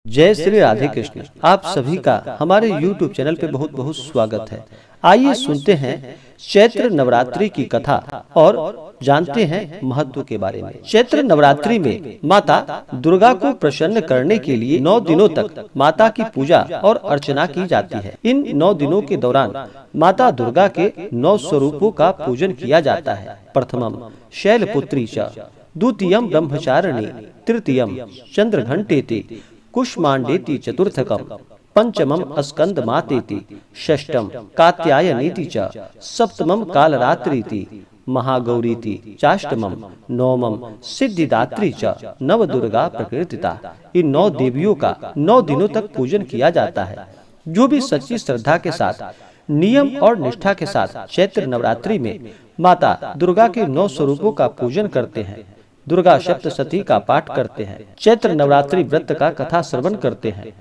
जय श्री राधे कृष्ण। आप सभी का हमारे YouTube चैनल पे बहुत बहुत स्वागत है। आइए सुनते हैं चैत्र नवरात्रि की कथा और जानते हैं महत्व के बारे में। चैत्र नवरात्रि में माता दुर्गा को प्रसन्न करने के लिए 9 दिनों तक माता की पूजा और अर्चना की जाती है। इन 9 दिनों के दौरान माता दुर्गा के 9 स्वरूपों का पूजन किया जाता है। प्रथमम शैलपुत्री च, द्वितीयम ब्रह्मचारिणी, तृतीयम चंद्रघंटेति, कुष्मांडेति, चतुर्थकम पंचमम स्कंदमातेति, षष्ठम कात्यायनीति च, सप्तमम कालरात्रीति, महागौरीति, चाष्टमम नवमम सिद्धिदात्री च, नवदुर्गा प्रकृतिता। इन 9 देवियों का 9 दिनों तक पूजन किया जाता है। जो भी सच्ची श्रद्धा के साथ, नियम और निष्ठा के साथ चैत्र नवरात्रि में माता दुर्गा के 9 स्वरूपों का पूजन करते हैं, दुर्गा सप्तशती का पाठ करते हैं, चैत्र नवरात्रि व्रत का कथा श्रवण करते हैं,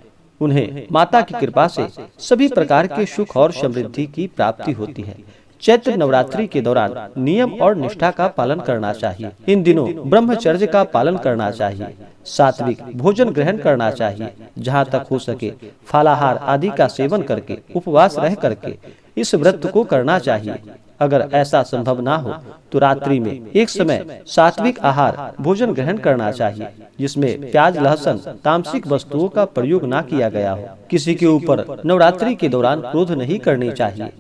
उन्हें माता की कृपा से सभी प्रकार के सुख और समृद्धि की प्राप्ति होती है। चैत्र नवरात्रि के दौरान नियम और निष्ठा का पालन करना चाहिए। इन दिनों ब्रह्मचर्य का पालन करना चाहिए, सात्विक भोजन ग्रहण करना चाहिए। जहाँ तक हो सके फलाहार आदि का सेवन करके उपवास रह करके इस व्रत को करना चाहिए। अगर ऐसा संभव ना हो तो रात्रि में एक समय सात्विक आहार भोजन ग्रहण करना चाहिए, जिसमें प्याज लहसुन तामसिक वस्तुओं का प्रयोग ना किया गया हो। किसी के ऊपर नवरात्रि के दौरान क्रोध नहीं करनी चाहिए।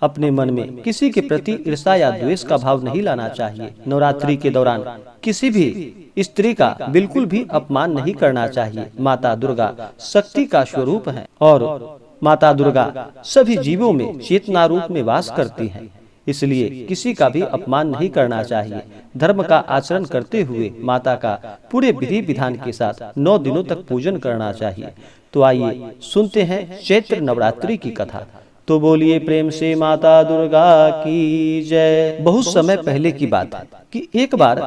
अपने मन में किसी के प्रति ईर्ष्या या द्वेष का भाव नहीं लाना चाहिए। नवरात्रि के दौरान किसी भी स्त्री का बिल्कुल भी अपमान नहीं करना चाहिए। माता दुर्गा शक्ति का स्वरूप है और माता दुर्गा सभी जीवों में चेतना रूप में वास करती है, इसलिए किसी का भी अपमान नहीं करना चाहिए। धर्म का आचरण करते हुए माता का पूरे विधि विधान के साथ 9 दिनों तक पूजन करना चाहिए। तो आइए सुनते हैं चैत्र नवरात्रि की कथा। तो बोलिए प्रेम से माता दुर्गा की जय। बहुत समय पहले की बात है कि एक बार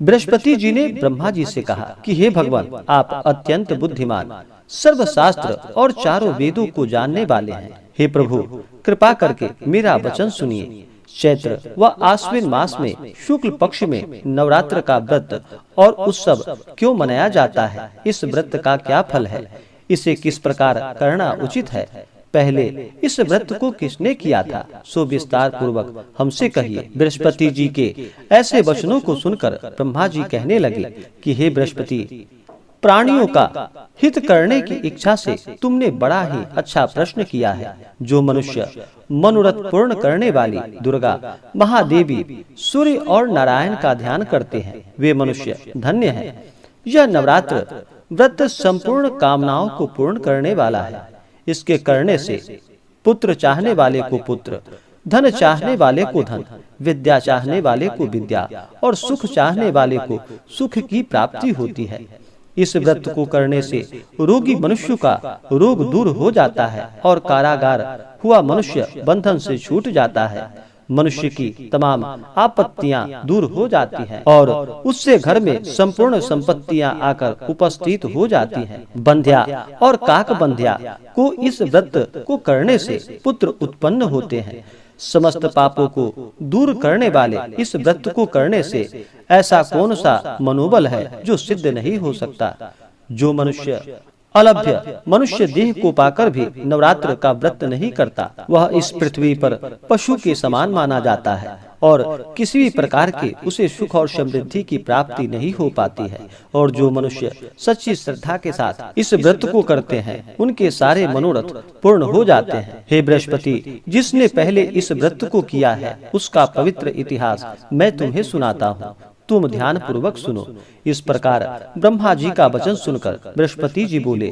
बृहस्पति जी ने ब्रह्मा जी से कहा कि हे भगवान, आप अत्यंत बुद्धिमान, सर्वशास्त्र और चारों वेदों को जानने वाले हैं। हे प्रभु, कृपा करके मेरा वचन सुनिए। चैत्र व आश्विन मास में शुक्ल पक्ष में नवरात्र का व्रत और उत्सव क्यों मनाया जाता है? इस व्रत का क्या फल है? इसे किस प्रकार करना उचित है? पहले इस व्रत को किसने किया था, सो विस्तार पूर्वक हमसे कहिए। बृहस्पति जी के ऐसे वचनों को सुनकर ब्रह्मा जी कहने लगे कि हे बृहस्पति, प्राणियों का हित करने की इच्छा से तुमने बड़ा ही अच्छा प्रश्न किया है। जो मनुष्य मनोरथ पूर्ण करने वाली दुर्गा महादेवी सूर्य और नारायण का ध्यान करते हैं, वे मनुष्य धन्य हैं। यह नवरात्र व्रत संपूर्ण कामनाओं को पूर्ण करने वाला है। इसके करने से पुत्र चाहने वाले को पुत्र, धन चाहने वाले को धन, विद्या चाहने वाले को विद्या और सुख चाहने वाले को सुख की प्राप्ति होती है। इस व्रत को करने से रोगी मनुष्य का रोग दूर हो जाता है और कारागार हुआ मनुष्य बंधन से छूट जाता है। मनुष्य की तमाम आपत्तियां दूर हो जाती हैं और उससे घर में संपूर्ण संपत्तियां आकर उपस्थित हो जाती हैं। बंध्या और काक बंध्या को इस व्रत को करने से पुत्र उत्पन्न होते हैं। समस्त पापों को दूर करने वाले इस व्रत को करने से ऐसा कौन सा मनोबल है जो सिद्ध नहीं हो सकता। जो मनुष्य अलभ्य मनुष्य देह को पाकर भी नवरात्र का व्रत नहीं करता, वह इस पृथ्वी पर पशु के समान माना जाता है और किसी भी प्रकार के उसे सुख और समृद्धि की प्राप्ति नहीं हो पाती है। और जो मनुष्य सच्ची श्रद्धा के साथ इस व्रत को करते हैं, उनके सारे मनोरथ पूर्ण हो जाते हैं। हे बृहस्पति, जिसने पहले इस व्रत को किया है उसका पवित्र इतिहास मैं तुम्हें सुनाता हूँ, तुम ध्यान पूर्वक सुनो। इस प्रकार ब्रह्मा जी का वचन सुनकर बृहस्पति जी बोले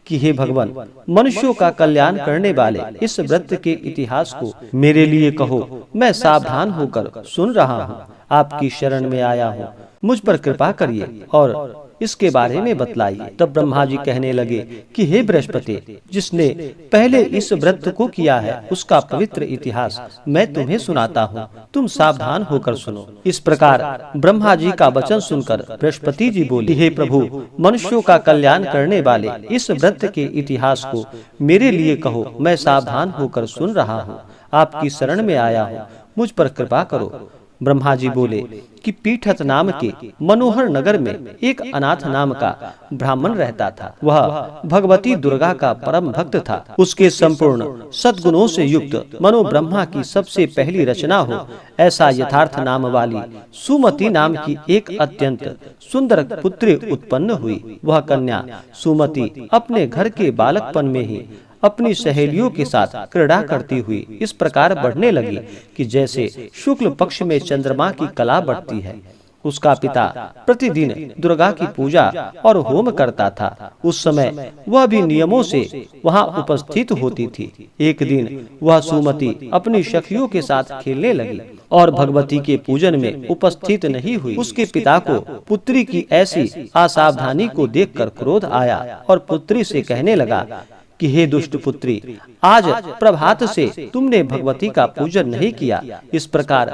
कि हे भगवान, मनुष्यों का कल्याण करने वाले इस व्रत के इतिहास को मेरे लिए कहो, मैं सावधान होकर सुन रहा हूँ। आपकी शरण में आया हूँ, मुझ पर कृपा करिए और इसके बारे में बतलाइए। तब ब्रह्मा जी कहने लगे कि हे बृहस्पति, जिसने पहले इस व्रत को किया है उसका पवित्र इतिहास मैं तुम्हें सुनाता हूँ, तुम सावधान होकर सुनो। इस प्रकार ब्रह्मा जी का वचन सुनकर बृहस्पति जी बोले, हे प्रभु, मनुष्यों का कल्याण करने वाले इस व्रत के इतिहास को मेरे लिए कहो, मैं सावधान होकर सुन रहा हूँ। आपकी शरण में आया हूँ, मुझ पर कृपा करो। ब्रह्मा जी बोले कि पीठत नाम के मनोहर नगर में एक अनाथ नाम का ब्राह्मण रहता था। वह भगवती दुर्गा का परम भक्त था। उसके संपूर्ण सद्गुणों से युक्त मनो ब्रह्मा की सबसे पहली रचना हो ऐसा यथार्थ नाम वाली सुमति नाम की एक अत्यंत सुंदर पुत्री उत्पन्न हुई। वह कन्या सुमति अपने घर के बालकपन में ही अपनी सहेलियों के साथ क्रीड़ा करती हुई इस प्रकार बढ़ने लगी कि जैसे शुक्ल पक्ष में चंद्रमा की कला बढ़ती है। उसका पिता प्रतिदिन दुर्गा की पूजा और होम करता था। उस समय वह भी नियमों से वहां उपस्थित होती थी। एक दिन वह सुमति अपनी सखियों के साथ खेलने लगी और भगवती के पूजन में उपस्थित नहीं हुई। उसके पिता को पुत्री की ऐसी असावधानी को देखकर क्रोध आया और पुत्री से कहने लगा कि हे दुष्ट पुत्री, आज प्रभात से तुमने भगवती का पूजन नहीं किया। इस प्रकार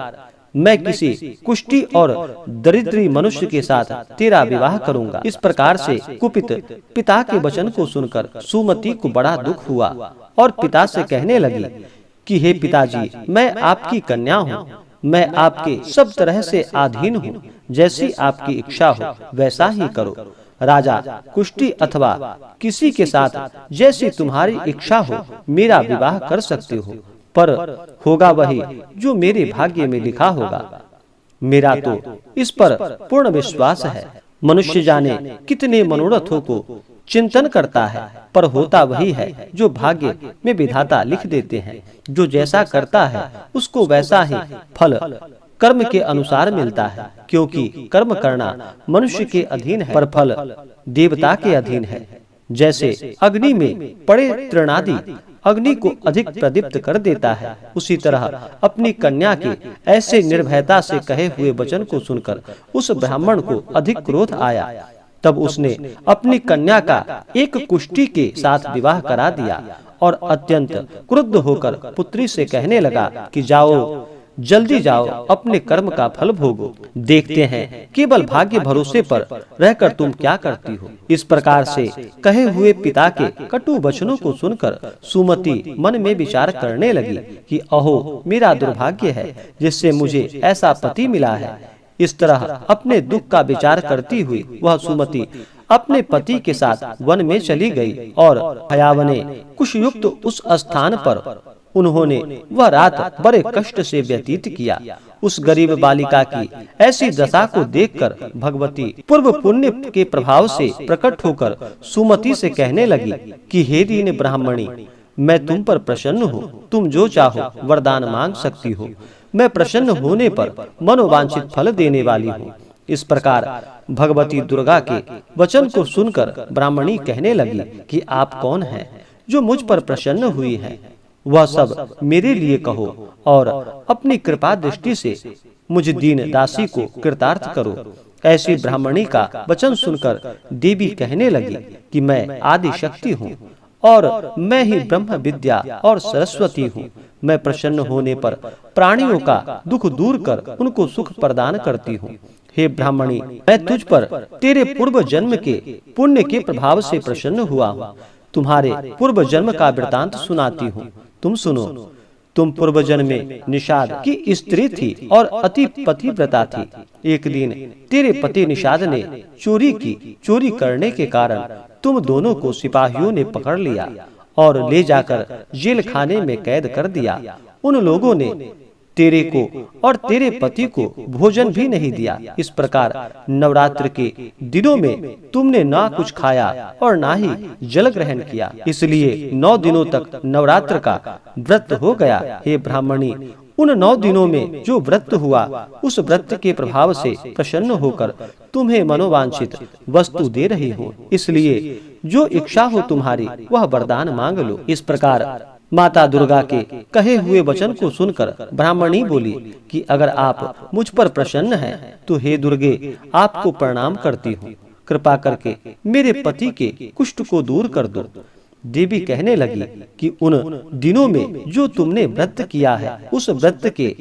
मैं किसी कुष्ठी और दरिद्री मनुष्य के साथ तेरा विवाह करूंगा। इस प्रकार से कुपित पिता के वचन को सुनकर सुमति को बड़ा दुख हुआ और पिता से कहने लगी कि हे पिताजी, मैं आपकी कन्या हूँ। मैं आपके सब तरह से अधीन हूँ। जैसी आपकी इच्छा हो वैसा ही करो। राजा कुष्ठी अथवा किसी के साथ जैसी तुम्हारी इच्छा हो मेरा विवाह कर सकते हो, पर होगा वही जो मेरे भाग्य में लिखा होगा। मेरा तो इस पर पूर्ण विश्वास है। मनुष्य जाने कितने मनोरथों को चिंतन करता है, पर होता वही है जो भाग्य में विधाता लिख देते हैं। जो जैसा करता है उसको वैसा ही फल कर्म के अनुसार मिलता है, क्योंकि कर्म करना मनुष्य के अधीन है पर फल देवता के अधीन है। जैसे अग्नि में पड़े तृणादि अग्नि को अधिक प्रदीप्त कर देता है, उसी तरह अपनी कन्या के ऐसे निर्भयता से कहे हुए वचन को सुनकर उस ब्राह्मण को अधिक क्रोध आया। तब उसने अपनी कन्या का एक कुष्ठी के साथ विवाह करा दिया और अत्यंत क्रुद्ध होकर पुत्री से कहने लगा कि जाओ, जल्दी जाओ, अपने कर्म का फल भोगो। देखते हैं केवल भाग्य भरोसे पर रहकर तुम क्या करती हो। इस प्रकार से कहे हुए पिता के कटु वचनों को सुनकर सुमति मन में विचार करने लगी कि अहो, मेरा दुर्भाग्य है जिससे मुझे ऐसा पति मिला है। इस तरह अपने दुख का विचार करती हुई वह सुमति अपने पति के साथ वन में चली गई और भयावने कुशयुक्त उस स्थान पर उन्होंने वह रात बड़े कष्ट से व्यतीत किया। उस गरीब बालिका की ऐसी दशा को देखकर भगवती पूर्व पुण्य के प्रभाव से प्रकट होकर सुमति से कहने लगी कि हे दीन ब्राह्मणी, मैं तुम पर प्रसन्न हूँ। तुम जो चाहो वरदान मांग सकती हो। मैं प्रसन्न होने पर मनोवांछित फल देने वाली हूँ। इस प्रकार भगवती दुर्गा के वचन को सुनकर ब्राह्मणी कहने लगी कि आप कौन हैं जो मुझ पर प्रसन्न हुई है। वह सब मेरे लिए कहो और अपनी कृपा दृष्टि से मुझ दीन दासी को कृतार्थ करो। ऐसी ब्राह्मणी का वचन सुनकर देवी कहने लगी कि मैं आदि शक्ति हूँ और मैं ही ब्रह्म विद्या और सरस्वती हूँ। मैं प्रसन्न होने पर प्राणियों का दुख दूर कर उनको सुख प्रदान करती हूँ। हे ब्राह्मणी, मैं तुझ पर तेरे पूर्व जन्म के पुण्य के प्रभाव से प्रसन्न हुआ हूँ। तुम्हारे पूर्व जन्म का वृतांत सुनाती हूँ, तुम सुनो। तुम पूर्व जन्म में निषाद की स्त्री थी और अति पतिव्रता थी। एक दिन तेरे पति निषाद ने चोरी की। चोरी करने के कारण तुम दोनों को सिपाहियों ने पकड़ लिया और ले जाकर जेल खाने में कैद कर दिया। उन लोगों ने तेरे को और तेरे पति को भोजन भी नहीं दिया। इस प्रकार नवरात्र के दिनों में तुमने ना कुछ खाया और ना ही जल ग्रहण किया, इसलिए 9 दिनों तक नवरात्र का व्रत हो गया। हे ब्राह्मणी, उन 9 दिनों में जो व्रत हुआ उस व्रत के प्रभाव से प्रसन्न होकर तुम्हें मनोवांछित वस्तु दे रही हूँ। इसलिए जो इच्छा हो तुम्हारी वह वरदान मांग लो। इस प्रकार माता दुर्गा के कहे हुए वचन को सुनकर ब्राह्मणी बोली कि अगर आप मुझ पर प्रसन्न हैं तो हे दुर्गे, आपको प्रणाम करती हूँ। कृपा करके मेरे पति के कुष्ठ को दूर कर दो। देवी कहने लगी कि उन दिनों में जो तुमने व्रत किया है उस व्रत के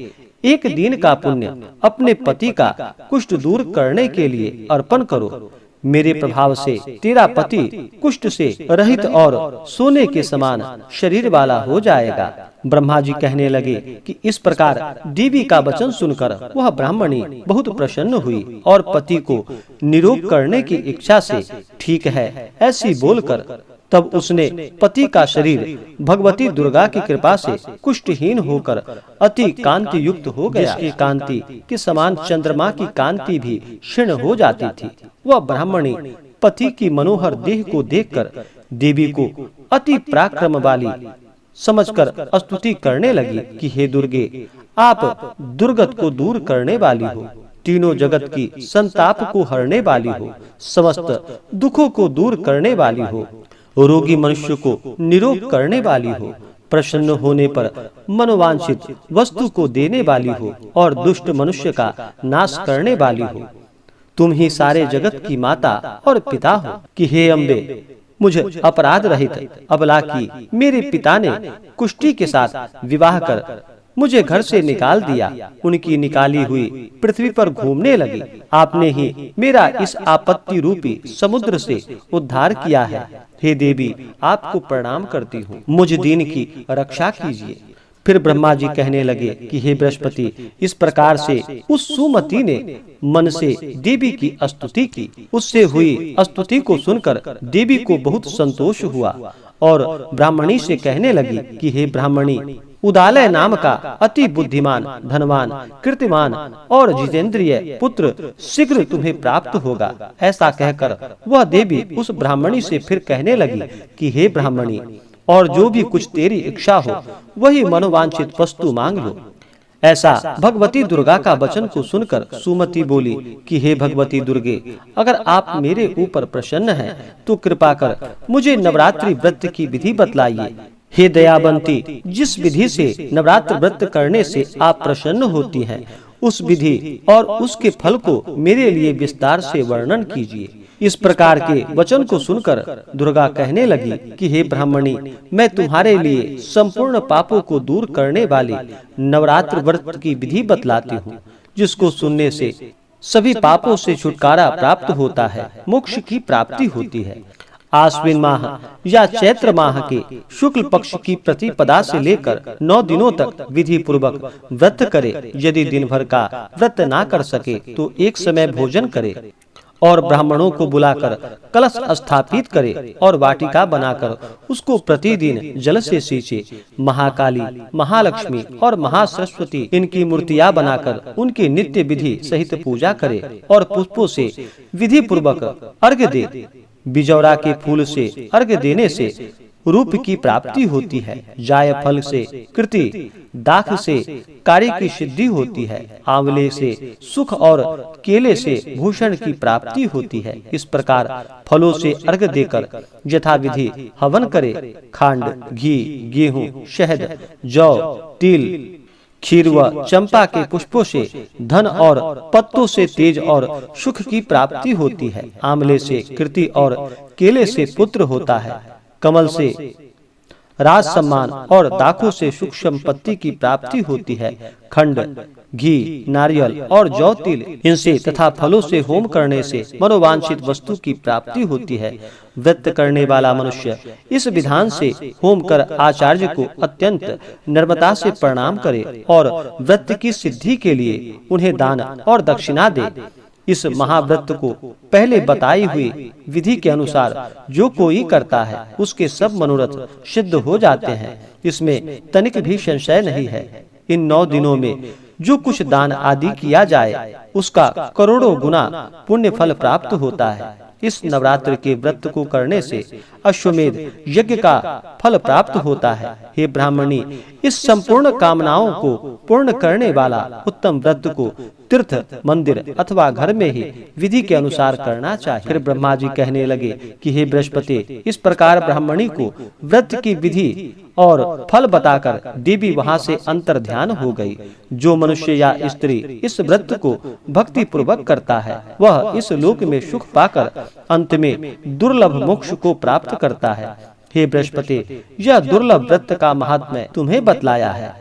एक दिन का पुण्य अपने पति का कुष्ठ दूर करने के लिए अर्पण करो। मेरे प्रभाव से तेरा पति कुष्ठ से रहित और सोने के समान शरीर वाला हो जाएगा। ब्रह्मा जी कहने लगे कि इस प्रकार देवी का वचन सुनकर वह ब्राह्मणी बहुत प्रसन्न हुई और पति को निरोग करने की इच्छा से ठीक है ऐसी बोलकर तब उसने पति का शरीर भगवती दुर्गा की कृपा से कुष्ठहीन होकर अति कांति युक्त हो गया, जिसकी कांति के समान चंद्रमा की कांति भी क्षीण हो जाती थी। वह ब्राह्मणी पति की मनोहर देह को देखकर देवी को अति पराक्रम वाली समझकर स्तुति करने लगी कि हे दुर्गे, आप दुर्गत को दूर करने वाली हो, तीनों जगत की संताप को हरने वाली हो, समस्त दुखों को दूर करने वाली हो, रोगी मनुष्य को निरोग करने वाली हो, प्रसन्न होने पर मनोवांछित वस्तु को देने वाली हो और दुष्ट मनुष्य का नाश करने वाली हो। तुम ही सारे जगत की माता और पिता हो कि हे अम्बे, मुझे अपराध रहित अबला की मेरे पिता ने कुष्ठी के साथ विवाह कर मुझे घर से निकाल दिया। उनकी निकाली हुई पृथ्वी पर घूमने लगी। आपने ही मेरा इस आपत्ति रूपी समुद्र से उद्धार किया है। हे देवी, आपको प्रणाम करती हूँ, मुझ दीन की रक्षा कीजिए। फिर ब्रह्मा जी कहने लगे कि हे बृहस्पति, इस प्रकार से उस सुमति ने मन से देवी की स्तुति की। उससे हुई स्तुति को सुनकर देवी को बहुत संतोष हुआ और ब्राह्मणी से कहने लगी कि हे ब्राह्मणी, उदालय नाम का अति बुद्धिमान, धनवान, कीर्तिमान और जितेंद्रिय पुत्र शीघ्र तुम्हें प्राप्त होगा। ऐसा कहकर वह देवी उस ब्राह्मणी से फिर कहने लगी कि हे ब्राह्मणी, और जो भी कुछ तेरी इच्छा हो वही मनोवांछित वस्तु मांग लो। ऐसा भगवती दुर्गा का वचन को सुनकर सुमति बोली कि हे भगवती दुर्गे, अगर आप मेरे ऊपर प्रसन्न हैं तो कृपा कर मुझे नवरात्रि व्रत की विधि बतलाइए। हे दयावंती, जिस विधि से नवरात्र व्रत करने से आप प्रसन्न होती हैं, उस विधि और उसके फल को मेरे लिए विस्तार से वर्णन कीजिए। इस प्रकार के वचन को सुनकर दुर्गा कहने लगी कि हे ब्राह्मणी, मैं तुम्हारे लिए संपूर्ण पापों को दूर करने वाली नवरात्र व्रत की विधि बतलाती हूँ, जिसको सुनने से सभी पापों से छुटकारा प्राप्त होता है, मोक्ष की प्राप्ति होती है। आश्विन माह या चैत्र माह के शुक्ल पक्ष की प्रतिपदा से लेकर 9 दिनों तक विधि पूर्वक व्रत करे। यदि दिन भर का व्रत ना कर सके तो एक समय भोजन करे और ब्राह्मणों को बुलाकर कलश स्थापित करे और वाटिका बनाकर उसको प्रतिदिन जल से सींचे। महाकाली, महालक्ष्मी और महासरस्वती इनकी मूर्तियां बनाकर उनकी नित्य विधि सहित पूजा करे और पुष्पों से विधि पूर्वक अर्घ्य दे। बिजौरा के फूल से अर्घ्य देने से रूप की प्राप्ति होती है। जायफल से कृति, दाख से कार्य की सिद्धि होती है। आंवले से सुख और केले से भूषण की प्राप्ति होती है। इस प्रकार फलों से अर्घ्य देकर यथाविधि हवन करे। खांड, घी, गेहूं, शहद, जौ, तिल, खीर व चंपा के पुष्पों से धन और पत्तों से तेज और सुख की प्राप्ति होती है। आंवले से कृति और केले से पुत्र होता है। कमल से राज सम्मान और दाखों से सुख संपत्ति की प्राप्ति होती है। खंड, घी, नारियल और जौ, तिल इनसे तथा फलों से होम करने से मनोवांछित वस्तु की प्राप्ति होती है। व्रत करने वाला मनुष्य इस विधान से होम कर आचार्य को अत्यंत नम्रता से प्रणाम करे और व्रत की सिद्धि के लिए उन्हें दान और दक्षिणा दे। इस महाव्रत को पहले बताई हुई विधि के अनुसार जो कोई करता है उसके सब मनोरथ सिद्ध हो जाते हैं। इसमें तनिक भी संशय नहीं है। इन 9 दिनों में जो कुछ दान आदि किया जाए उसका करोड़ों गुना पुण्य फल प्राप्त होता है। इस नवरात्र के व्रत को करने से अश्वमेध यज्ञ का फल प्राप्त होता है। हे ब्राह्मणी, इस संपूर्ण कामनाओं को पूर्ण करने वाला उत्तम व्रत को तीर्थ, मंदिर अथवा घर में ही विधि के अनुसार करना चाहिए। फिर ब्रह्मा जी कहने लगे कि हे बृहस्पति, इस प्रकार ब्राह्मणी को व्रत की विधि और फल बताकर देवी वहां से अंतर ध्यान हो गई। जो मनुष्य या स्त्री इस व्रत को भक्ति पूर्वक करता है वह इस लोक में सुख पाकर अंत में दुर्लभ मोक्ष को प्राप्त करता है। हे बृहस्पति, यह दुर्लभ व्रत का महात्म्य तुम्हें बतलाया है।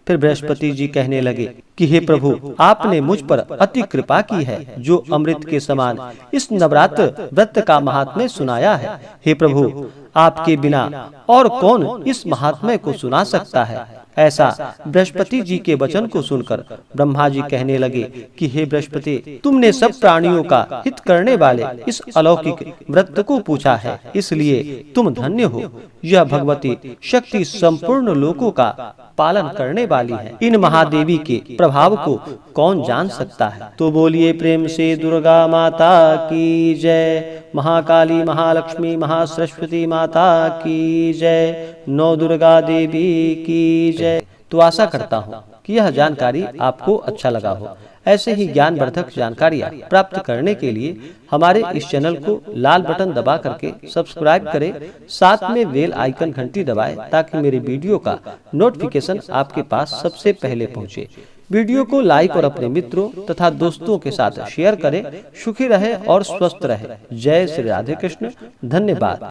फिर बृहस्पति जी कहने लगे कि हे प्रभु, आपने मुझ पर अति कृपा की है जो अमृत के समान इस नवरात्र व्रत का महात्म्य सुनाया है। हे प्रभु, आपके बिना और कौन इस महात्म्य को सुना सकता है। ऐसा बृहस्पति जी के वचन को सुनकर ब्रह्मा जी कहने लगे कि हे बृहस्पति, तुमने सब प्राणियों का हित करने वाले इस अलौकिक व्रत को पूछा है, इसलिए तुम धन्य हो। यह भगवती शक्ति संपूर्ण लोकों का पालन करने वाली है। इन महादेवी के प्रभाव को कौन जान सकता है। तो बोलिए प्रेम से दुर्गा माता की जय, महाकाली, महालक्ष्मी, महासरस्वती माता की जय, नौ दुर्गा देवी की जय। तो आशा करता हूँ कि यह जानकारी आपको अच्छा लगा हो। ऐसे ही ज्ञानवर्धक जानकारियाँ प्राप्त करने के लिए हमारे इस चैनल को लाल बटन दबा करके सब्सक्राइब करें, साथ में बेल आइकन घंटी दबाएं ताकि मेरी वीडियो का नोटिफिकेशन आपके पास सबसे पहले पहुंचे। वीडियो को लाइक और अपने मित्रों तथा दोस्तों के साथ शेयर करें। सुखी रहे और स्वस्थ रहे। जय श्री राधे कृष्ण। धन्यवाद।